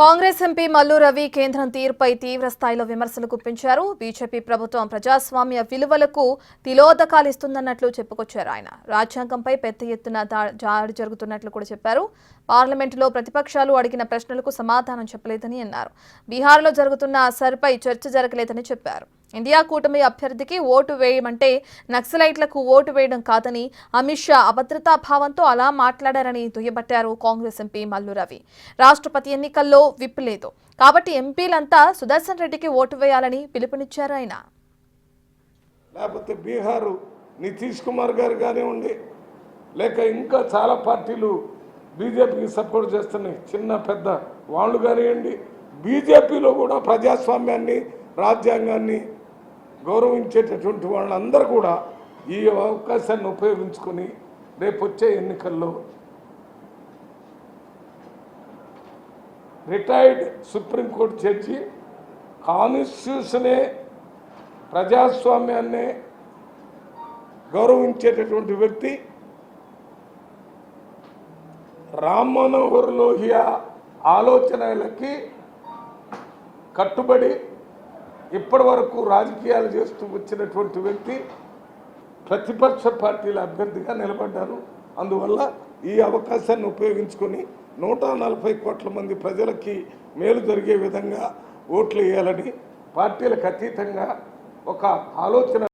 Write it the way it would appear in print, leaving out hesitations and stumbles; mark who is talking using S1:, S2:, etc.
S1: Congress MP Mallu Ravi కేంద్రం తీరుపై తీవ్ర స్థాయిలో విమర్శలు గుప్పించారు. బీజేపీ ప్రభుత్వం ప్రజాస్వామ్య విలువలకు తిలోదకాలు ఇస్తుందన్నట్లు చెప్పుకొచ్చారు. ఆయన రాజ్యాంగంపై పెద్ద ఎత్తున దాడి జరుగుతున్నట్లు కూడా చెప్పారు. పార్లమెంటులో ప్రతిపక్షాలు అడిగిన ప్రశ్నలకు సమాధానం చెప్పలేదని అన్నారు. బీహార్లో జరుగుతున్న అసర్పై చర్చ జరగలేదని చెప్పారు. ఇండియా కూటమి అభ్యర్థికి ఓటు వేయమంటే నక్సలైట్లకు ఓటు వేయడం కాదని అమిత్ షా అభద్రతా భావంతో అలా మాట్లాడారని దుయ్యబట్టారు కాంగ్రెస్ ఎంపీ మల్లు రవి. రాష్ట్రపతి ఎన్నికల్లో విప్ లేదు కాబట్టి ఎంపీలంతా సుదర్శన్ రెడ్డికి ఓటు వేయాలని పిలుపునిచ్చారు ఆయన.
S2: లేకపోతే బీహారు నితీష్ కుమార్ గారు కానివ్వండి, లేక ఇంకా చాలా పార్టీలు బీజేపీకి సపోర్ట్ చేస్తున్నాయి, చిన్న పెద్ద వాళ్ళు కానివ్వండి, బీజేపీలో కూడా ప్రజాస్వామ్యాన్ని రాజ్యాంగాన్ని గౌరవించేటటువంటి వాళ్ళందరూ కూడా ఈ అవకాశాన్ని ఉపయోగించుకొని రేపు వచ్చే ఎన్నికల్లో రిటైర్డ్ సుప్రీంకోర్టు జడ్జి, కాన్స్టిట్యూషనే ప్రజాస్వామ్యాన్ని గౌరవించేటటువంటి వ్యక్తి రామ్ మనోహర్ లోహియా ఆలోచనలకి కట్టుబడి ఇప్పటి వరకు రాజకీయాలు చేస్తూ వచ్చినటువంటి వ్యక్తి ప్రతిపక్ష పార్టీల అభ్యర్థిగా నిలబడ్డారు. అందువల్ల ఈ అవకాశాన్ని ఉపయోగించుకొని 140 కోట్ల మంది ప్రజలకి మేలు జరిగే విధంగా ఓట్లు వేయాలని పార్టీలకు అతీతంగా ఒక ఆలోచన